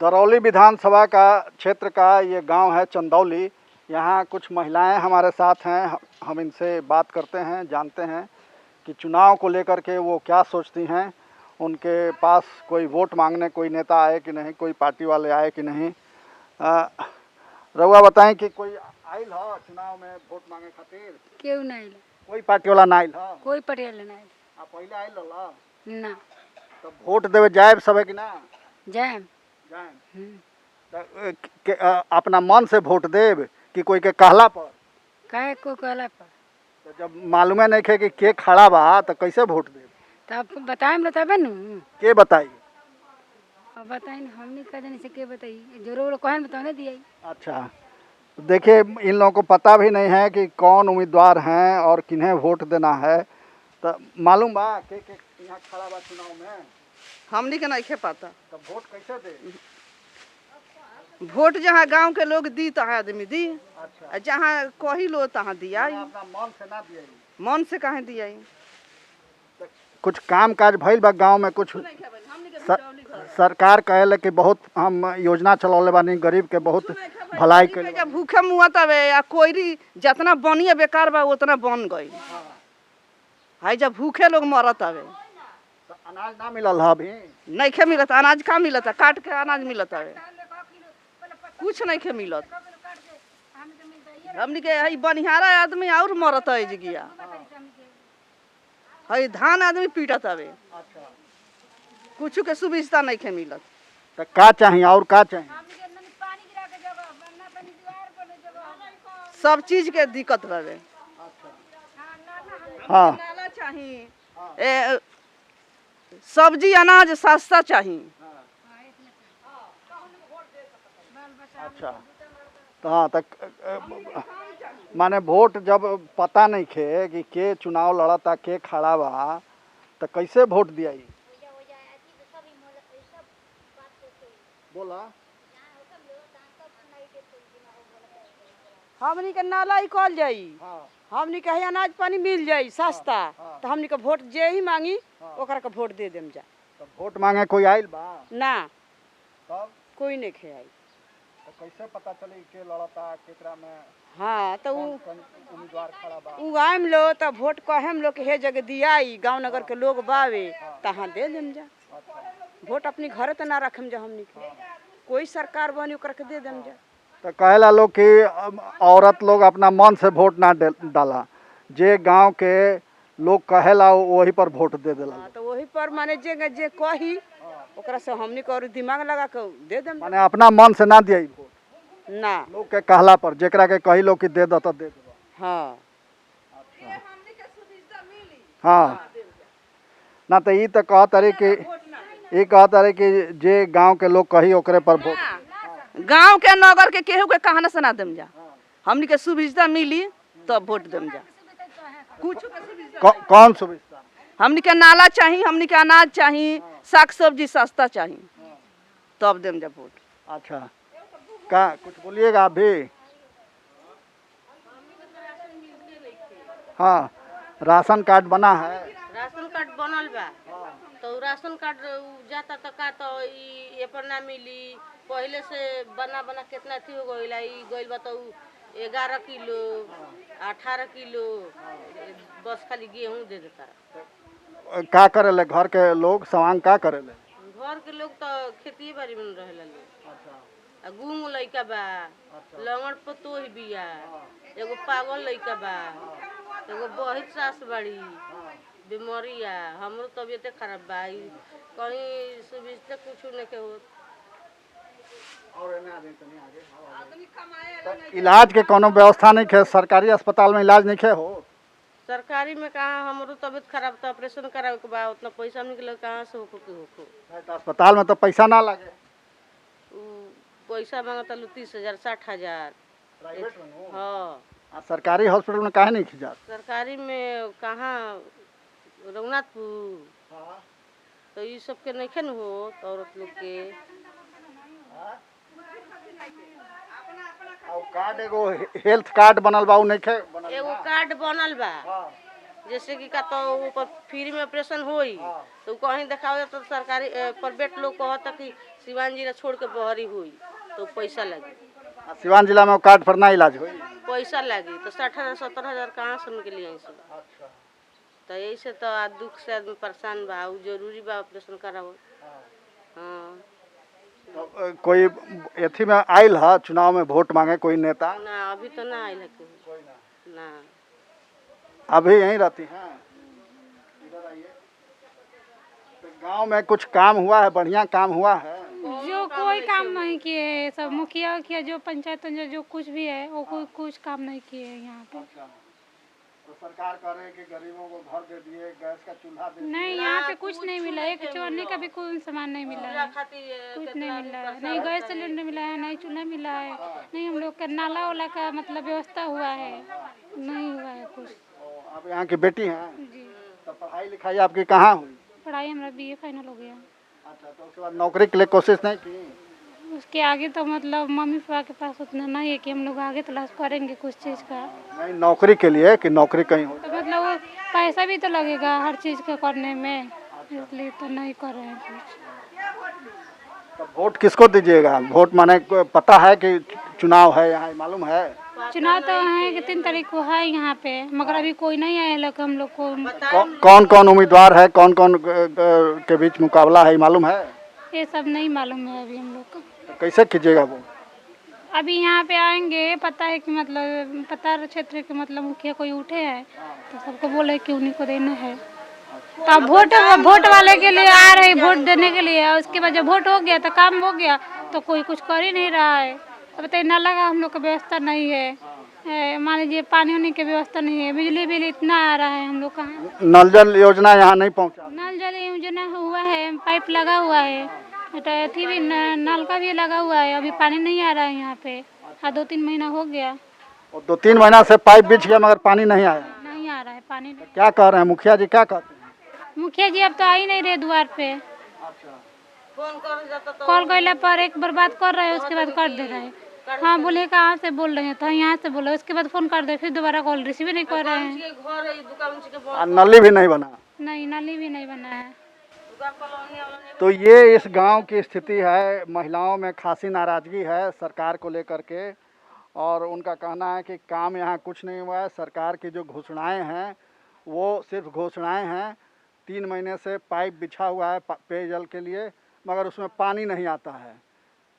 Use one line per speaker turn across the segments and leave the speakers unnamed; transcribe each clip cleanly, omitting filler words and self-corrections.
दरौली विधानसभा का क्षेत्र का ये गांव है चंदौली। यहाँ कुछ महिलाएं हमारे साथ हैं, हम इनसे बात करते हैं, जानते हैं कि चुनाव को लेकर के वो क्या सोचती हैं। उनके पास कोई वोट मांगने कोई नेता आए कि नहीं, कोई पार्टी वाले आए कि नहीं। रउआ बताएं कि कोई आइल हो चुनाव में वोट मांगे खातिर?
केहू नहीं आइल,
कोई पार्टी वाला ना आइल हो?
कोई पटेल नहीं आइल।
आप पहले आइल हो
ना
तो वोट देवे जाए सब कि ना
जाए
अपना मन से वोट देव कि कोई के कहला पर?
कहे को कहला पर
तो जब मालूमे नहीं खे कि के खड़ा बा तो कैसे वोट देव?
तो आपको बताए हम तबे न
के बताई?
अब बताई हमने कह देने से के बताई, जरूर कहे बताने दिया।
अच्छा, देखिए इन लोगों को पता भी नहीं है कि कौन उम्मीदवार हैं और किन्हें वोट देना है। तो मालूम बा के यहाँ खड़ा बा चुनाव में?
हमनी के नहीं पता।
तो वोट कैसे दे?
वोट जहाँ गांव के लोग दी तहाँ आदमी दी।
अच्छा,
जहाँ कही लो तहाँ दिया।
अपना मन से ना दिया?
मन से कहे दिया।
तो कुछ काम काज भइल बा गांव में? कुछ सरकार कहे कि बहुत हम योजना चलौले बानी, गरीब के बहुत भलाई के।
जब भूखे मुआ तबे या कोई जितना बनिए बेकार बा उतना बन गई। हाई जब भूखे लोग मरत हवे
तो अनाज ना मिलल है अभी?
नहीं खे मिलत। अनाज का मिलत है? काट के अनाज मिलत हवे, कुछ नहीं खे मिलत। हमनी के हई बनिहारा आदमी और मरत है जगिया। हई धान आदमी पीटत हवे, कुछ के सुविधा नहीं खे मिलत।
तो का चाहिए और का चाहिए?
सब चीज के दिक्कत रहे।
हाँ,
नाला चाहिए, सब्जी अनाज सस्ता चाहिए।
अच्छा, तो हाँ तक माने वोट जब पता नहीं खे कि के चुनाव लड़ता के खड़ा बा तो कैसे वोट दिया? बोला
हमनी के नाला ही कल जाई।
हाँ,
हमनी के अनाज पानी मिल जाई सस्ता। तो हमनी के वोट जे ही मांगी ओकरा के वोट दे देम जा।
तो वोट मांगे कोई आइल बा?
ना,
तब
कोई नहीं खे आई।
तो कैसे पता चली के लड़ता केकरा में?
हाँ तो
कौन उम्मीदवार खड़ा बा?
उ आम लो तो वोट कहेम लो कि हे जगह दियाई, गांव नगर के लोग बावे तहाँ दे देम जा। वोट अपनी घर तो ना रखम जा। हमनी के कोई सरकार बनी ओकरा के दे देम जा।
तो कहेला लोग कि औरत लोग अपना मन से वोट ना डाला, जे गांव के लोग कहेला वही पर वोट दे देला।
हाँ, तो वही पर माने जे कही ओकरा से हमनी के और दिमाग लगा के दे देम।
माने अपना मन से ना दिया वोट,
ना
लोग के कहला पर, जेकरा के कही लोग कि दे दो तो दे दो।
हाँ
हाँ, ना तो ये तो कहता रही कि ये कहता रही कि जे गांव के लोग कही ओकरे पर वोट।
गांव के नगर के केहू के कहाना सुना देम जा। हमनी के सुविधा मिली तब वोट देम जा। कुछ
कौन सुविधा?
हमनी के नाला चाहिए, हमनी के अनाज चाहिए, साग सब्जी सस्ता चाहिए, तब देम जा वोट।
अच्छा, का कुछ बोलिएगा आप भी? हाँ, राशन कार्ड बना है?
राशन कार्ड बनल बा। तो राशन कार्ड जाता तो का तो ये पर ना मिली। पहले से बना कितना थी हो गइला। ई गइल बा तो 11 किलो 18 किलो बस खाली गेहूं दे देता।
का करेले घर के लोग? सामान का करेले?
घर के लोग तो खेती बाड़ी में रहेला लोग। गुंग लइका बा, लंगड़ पतोही बिया, एगो पागल लइका बा, एगो बहुत सास बाड़ी, बीमारिया। हमरो तबियत खराब बा, कहीं सुविधा कुछ नहीं के हो।
तो इलाज के कोनो व्यवस्था नहीं खे? सरकारी अस्पताल में इलाज नहीं खे हो?
सरकारी में कहाँ, हमरो तबियत खराब तो ऑपरेशन करावे के बा, उतना पैसा निकले कहाँ से होको के होको।
तो अस्पताल में तो पैसा ना लगे?
पैसा मांगता लो 30,000 60,000।
प्राइवेट में?
हाँ,
सरकारी हॉस्पिटल में काहे नहीं खिंचा?
सरकारी में कहाँ, रघुनाथपुर। तो ये सब के नहीं खेन हो तो औरत लोग के।
कार्ड एगो हेल्थ कार्ड बनल बा, उ नहीं खे बनल?
एगो कार्ड बनल बा, जैसे कि का तो ऊपर फ्री में ऑपरेशन होई तो कहीं दिखावे तो सरकारी प्राइवेट लोग कहता कि सिवान जिला छोड़ के बहरी हुई तो पैसा लगी।
सिवान जिला में वो कार्ड पर ना इलाज हुई।
पैसा लगी तो 60,000 70,000 कहाँ से उनके लिए तो यही से तो दुख से आदमी परेशान बा उ जरूरी बा ऑपरेशन करावल। हाँ
तो कोई एथी में आयल है चुनाव में वोट मांगे कोई नेता?
ना अभी तो ना आयल है केहू। ना
अभी यहीं रहती हैं? इधर आइए। तो गांव में कुछ काम हुआ है, बढ़िया काम हुआ है?
जो कोई काम नहीं किए है, सब मुखिया किया जो पंचायत जो कुछ भी है वो कोई कुछ काम नहीं किए है यहाँ पे।
तो सरकार कह रहे हैं कि गरीबों को घर दे दिए, गैस का चूल्हा दे दिए।
नहीं यहाँ पे कुछ नहीं मिला, एक चोरने का भी कोई सामान नहीं मिला है, कुछ नहीं मिला है, नहीं गैस सिलेंडर मिला है, नहीं चूल्हा मिला है, नहीं हम लोग का नाला वाला का मतलब व्यवस्था हुआ है, नहीं हुआ है कुछ।
आप यहाँ की बेटी हैं?
जी
तो पढ़ाई लिखाई आपकी कहाँ हुई?
पढ़ाई हमारा BA फाइनल हो गया।
अच्छा, तो उसके बाद नौकरी के लिए कोशिश नहीं की?
उसके आगे तो मतलब मम्मी पापा के पास उतना नहीं है कि हम लोग आगे तलाश करेंगे कुछ चीज़ का।
नहीं, नौकरी के लिए कि नौकरी कहीं हो?
तो मतलब वो पैसा भी तो लगेगा हर चीज़ का करने में, इसलिए तो नहीं कर रहे हैं कुछ।
तो वोट किसको दीजिएगा? वोट माने पता है कि चुनाव है यहाँ, मालूम है?
चुनाव तो है कि 3 तारीख को है यहाँ पे, मगर अभी कोई नहीं आया लोग हम लोग को।
कौन कौन उम्मीदवार है, कौन कौन के बीच मुकाबला है, मालूम है?
ये सब नहीं मालूम है अभी हम लोग को।
तो कैसे कीजिएगा वो?
अभी यहाँ पे आएंगे, पता है कि मतलब पता क्षेत्र के मतलब मुखिया कोई उठे हैं तो सबको बोले कि उन्हीं को देना है। तो अब वोट वाले के लिए आ रहे वोट देने के लिए, उसके बाद जब वोट हो गया तो काम हो गया तो कोई कुछ कर ही नहीं रहा है। अब बताइए नाला का हम लोग का व्यवस्था नहीं है, मान लीजिए पानी वानी की व्यवस्था नहीं है, बिजली बिल इतना आ रहा है हम लोग कहाँ।
नल जल योजना यहाँ नहीं पहुँचा?
नल जल योजना हुआ है, पाइप लगा हुआ है, अथी भी नल का भी लगा हुआ है, अभी पानी नहीं आ रहा है यहाँ पे। हाँ 2-3 महीना हो गया।
और 2-3 महीना से पाइप बिछ गया मगर पानी नहीं आया?
नहीं आ रहा है पानी नहीं।
क्या कह रहे हैं मुखिया जी, क्या कहते हैं?
मुखिया जी अब तो आ ही नहीं रहे द्वार पे।
फोन कर जाता तो
कॉल करने पर एक बार बात कर रहे हैं, उसके बाद कर दे रहे हैं। हाँ बोले कहाँ से बोल रहे हैं, तो यहाँ से बोले, उसके बाद फोन कर दे, फिर दोबारा कॉल रिसीव नहीं कर रहे हैं।
घर है दुकान के
और नली भी नहीं बना?
नहीं नाली भी नहीं बना है।
तो ये इस गांव की स्थिति है। महिलाओं में खासी नाराज़गी है सरकार को लेकर के, और उनका कहना है कि काम यहाँ कुछ नहीं हुआ है। सरकार की जो घोषणाएं हैं वो सिर्फ घोषणाएं हैं। 3 महीने से पाइप बिछा हुआ है पेयजल के लिए, मगर उसमें पानी नहीं आता है।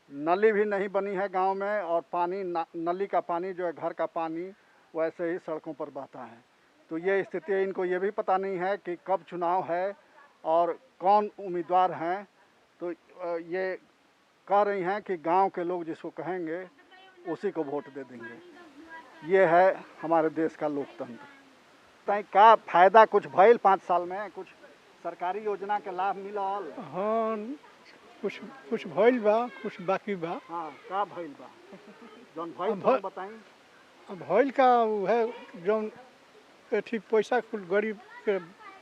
नली भी नहीं बनी है गांव में, और पानी नली का पानी जो है घर का पानी वैसे ही सड़कों पर बहता है। तो ये स्थिति है। इनको ये भी पता नहीं है कि कब चुनाव है और कौन उम्मीदवार हैं। तो ये कह रही हैं कि गांव के लोग जिसको कहेंगे उसी को वोट दे देंगे। ये है हमारे देश का लोकतंत्र। तय का फायदा कुछ भइल 5 साल में, कुछ सरकारी योजना के लाभ मिलल?
हाँ कुछ भइल बा, कुछ बाकी बा।
हाँ, का भइल बा? जौन भइल
भ-
तो बताई।
भइल का है जौन अथी पैसा कुल गरीब के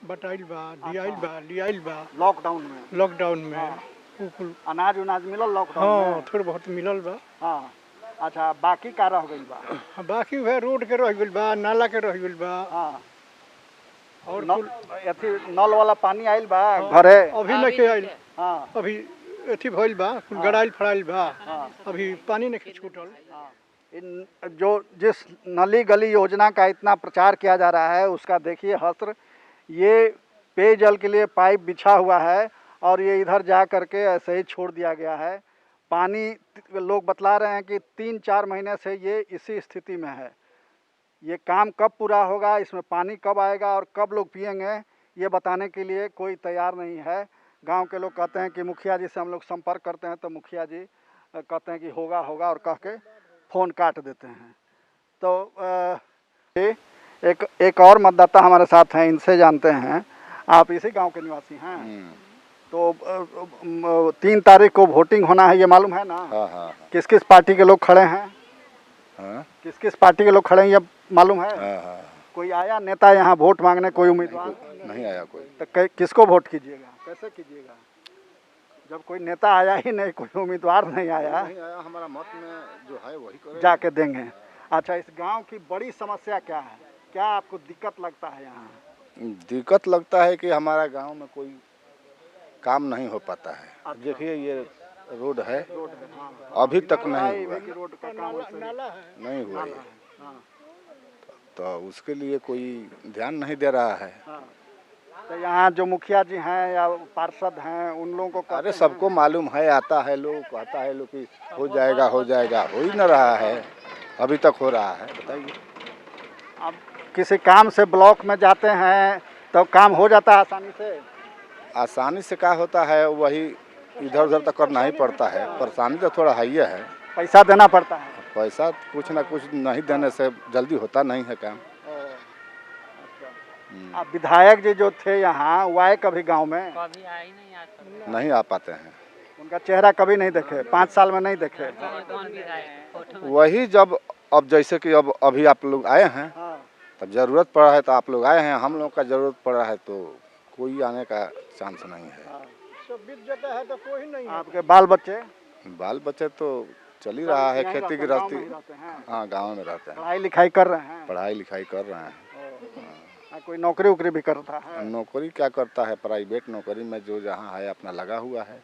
बटाइल बा, लियाइल बा लॉकडाउन में। उ कुल
अनाज उनाज मिलल लॉकडाउन
हाँ
में?
थोड़ा बहुत मिलल बा।
हाँ, अच्छा, बाकी का रह गइल बा?
हाँ, बाकी वह रोड के रह गइल बा, नाला के रह गइल बा।
हाँ,
और
न,
कुल
अथी नल वाला पानी आइल बा घरे?
अभी नहीं के आइल,
हाँ,
अभी अथी भइल बा, कुल गड़ाइल फड़ाइल बा,
हाँ।
अभी पानी नहीं छूटल।
जो जिस नली गली योजना का इतना प्रचार किया जा रहा है उसका देखिए हस्र। ये पेयजल के लिए पाइप बिछा हुआ है और ये इधर जा करके ऐसे ही छोड़ दिया गया है। पानी लोग बतला रहे हैं कि 3-4 महीने से ये इसी स्थिति में है। ये काम कब पूरा होगा, इसमें पानी कब आएगा और कब लोग पिएंगे, ये बताने के लिए कोई तैयार नहीं है। गांव के लोग कहते हैं कि मुखिया जी से हम लोग संपर्क करते हैं तो मुखिया जी कहते हैं कि होगा होगा और कह के फ़ोन काट देते हैं। तो एक और मतदाता हमारे साथ हैं, इनसे जानते हैं। आप इसी गांव के निवासी हैं? तो 3 तारीख को वोटिंग होना है, ये मालूम है ना?
हाँ।
किस किस पार्टी के लोग खड़े हैं?
हाँ?
किस किस पार्टी के लोग खड़े हैं ये मालूम है?
हाँ।
कोई आया नेता यहाँ वोट मांगने, कोई उम्मीदवार?
नहीं आया कोई।
तो किसको वोट कीजिएगा, कैसे कीजिएगा जब कोई नेता आया ही नहीं, कोई उम्मीदवार नहीं आया?
हमारा मत में जो है वही करें,
जाके देंगे। अच्छा, इस गांव की बड़ी समस्या क्या है, क्या आपको दिक्कत लगता है यहाँ?
दिक्कत लगता है कि हमारा गांव में कोई काम नहीं हो पाता है। देखिए ये रोड है, अभी तक नहीं हुआ,
रोड का काम
नहीं हुआ ये। तो उसके लिए कोई ध्यान नहीं दे रहा है।
तो यहाँ जो मुखिया जी हैं या पार्षद हैं उन लोगों को कहते
अरे
हैं?
सबको मालूम है, आता है लोग, कहता है लोग कि हो जाएगा हो जाएगा, हो ही न रहा है, अभी तक हो रहा है। बताइए,
अब किसी काम से ब्लॉक में जाते हैं तो काम हो जाता है आसानी से?
आसानी से क्या होता है, वही इधर उधर तक करना ही पड़ता है। परेशानी तो थोड़ा है ही है,
पैसा देना पड़ता है।
पैसा कुछ ना कुछ नहीं देने से जल्दी होता नहीं है काम।
अब विधायक जी जो थे यहाँ वो आए कभी गांव में?
नहीं आ पाते हैं।
उनका चेहरा कभी नहीं देखे, 5 साल में नहीं देखे।
वही जब अब जैसे कि अब अभी आप लोग आए हैं, तब जरूरत पड़ा है तो आप लोग आए हैं, हम लोग का जरूरत पड़ा है तो कोई आने का चांस नहीं है।
सब बीत जाता है तो कोई नहीं है।
आपके बाल बच्चे
तो चल ही रहा है,
यहीं
खेती
रहते- गाँव में ही
गृहस्थी।
रहते हैं?
हाँ, गांव में रहते हैं,
पढ़ाई लिखाई कर रहे हैं?
पढ़ाई लिखाई कर रहे हैं।
कोई नौकरी उकरी भी करता है?
नौकरी क्या करता है, प्राइवेट नौकरी में जो जहाँ है अपना लगा हुआ है।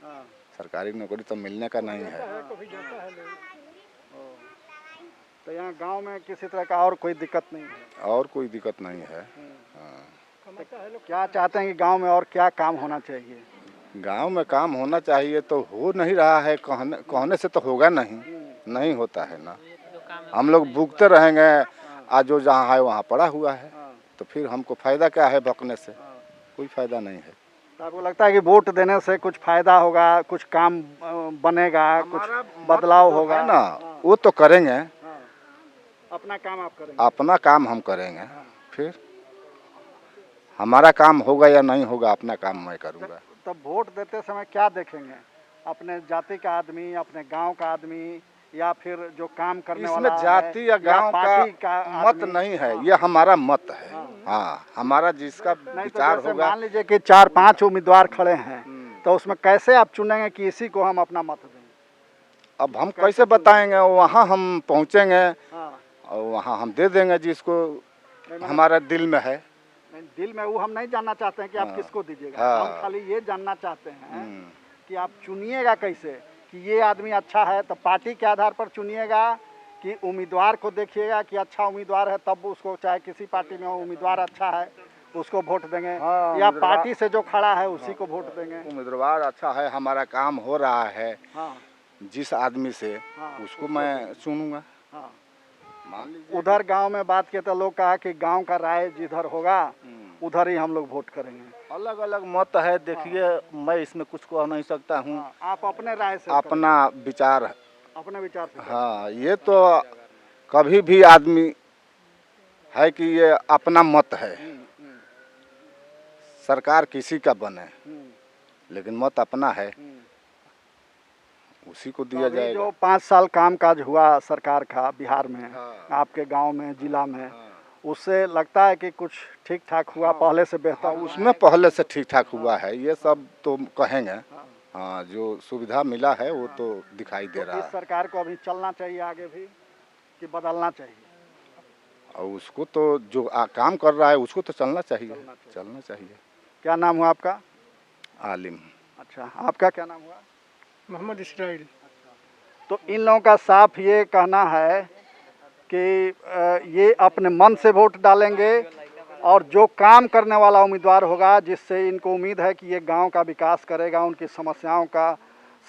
सरकारी नौकरी तो मिलने का नहीं है।
कभी जाता है लोग।
तो यहाँ गांव में किसी तरह का और कोई दिक्कत नहीं है?
और कोई दिक्कत नहीं है।
क्या चाहते हैं कि गांव में और क्या काम होना चाहिए?
गांव में काम होना चाहिए तो हो नहीं रहा है, कहने से तो होगा नहीं, नहीं होता है ना। हम लोग भूखते रहेंगे, आज जो जहाँ है वहाँ पड़ा हुआ है, तो फिर हमको फायदा क्या है भौंकने से? कोई फायदा नहीं है।
तो आपको लगता है कि वोट देने से कुछ फायदा होगा, कुछ काम बनेगा, कुछ बदलाव होगा?
ना, वो तो करेंगे,
अपना काम आप करेंगे?
अपना काम हम करेंगे, फिर हमारा काम होगा या नहीं होगा, अपना काम मैं करूँगा।
तब वोट देते समय क्या देखेंगे? अपने जाति का आदमी, अपने गांव का आदमी, या फिर जो काम करने
इसमें
वाला
जाति या गांव
पार्टी
का मत
आदमी?
नहीं है, ये हमारा मत है। हाँ, हमारा जिसका
नहीं तो
विचार
जैसे
होगा।
मान लीजिए कि 4-5 उम्मीदवार खड़े हैं, तो उसमें कैसे आप चुनेंगे कि इसी को हम अपना मत दें?
अब हम कैसे बताएंगे? वहाँ हम पहुँचेंगे
हाँ,
और वहाँ हम दे देंगे जिसको हमारा दिल में है।
नहीं, दिल में वो हम नहीं जानना चाहते हैं कि आप
हाँ।
किसको दीजिएगा।
हाँ।
हम खाली ये जानना चाहते हैं कि आप चुनिएगा कैसे, कि ये आदमी अच्छा है तो पार्टी के आधार पर चुनिएगा, कि उम्मीदवार को देखिएगा कि अच्छा उम्मीदवार है तब उसको, चाहे किसी पार्टी में हो, उम्मीदवार अच्छा है उसको वोट देंगे,
हाँ,
या पार्टी से जो खड़ा है उसी को वोट देंगे?
उम्मीदवार अच्छा है, हमारा काम हो रहा है
हाँ,
जिस आदमी से,
हाँ,
उसको मैं चुनूंगा।
हाँ।
मान लीजिए
उधर गांव में बात किए तो लोग कहा कि गांव का राय जिधर होगा उधर ही हम लोग वोट करेंगे।
अलग अलग मत है। देखिए, मैं इसमें कुछ कह नहीं सकता हूँ।
हाँ, आप अपने राय से
अपना विचार,
अपने विचार से
हाँ, ये तो कभी भी आदमी है कि ये अपना मत है। सरकार किसी का बने, लेकिन मत अपना है, उसी को दिया
अभी
जाएगा।
जो 5 साल कामकाज हुआ सरकार का बिहार में,
हाँ।
आपके गांव में, जिला में, उससे लगता है कि कुछ ठीक ठाक हुआ, पहले से बेहतर हुआ?
उसमें पहले से ठीक ठाक हुआ है, ये सब तो कहेंगे। हाँ, जो सुविधा मिला है वो तो दिखाई दे रहा
इस
है।
सरकार को अभी चलना चाहिए आगे भी कि बदलना चाहिए?
और उसको तो जो काम कर रहा है उसको तो चलना चाहिए।
क्या नाम हुआ आपका?
आलिम।
अच्छा, आपका क्या नाम हुआ?
मोहम्मद इसराइल।
तो इन लोगों का साफ ये कहना है कि ये अपने मन से वोट डालेंगे, और जो काम करने वाला उम्मीदवार होगा, जिससे इनको उम्मीद है कि ये गांव का विकास करेगा, उनकी समस्याओं का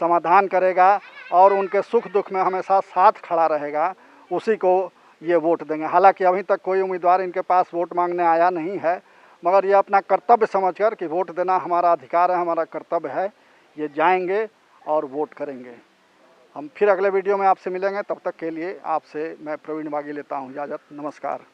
समाधान करेगा और उनके सुख दुख में हमेशा साथ खड़ा रहेगा, उसी को ये वोट देंगे। हालांकि अभी तक कोई उम्मीदवार इनके पास वोट मांगने आया नहीं है, मगर ये अपना कर्तव्य समझकर कि वोट देना हमारा अधिकार है, हमारा कर्तव्य है, ये जाएंगे और वोट करेंगे। हम फिर अगले वीडियो में आपसे मिलेंगे, तब तक के लिए आपसे मैं प्रवीण बागी लेता हूँ इजाज़त। नमस्कार।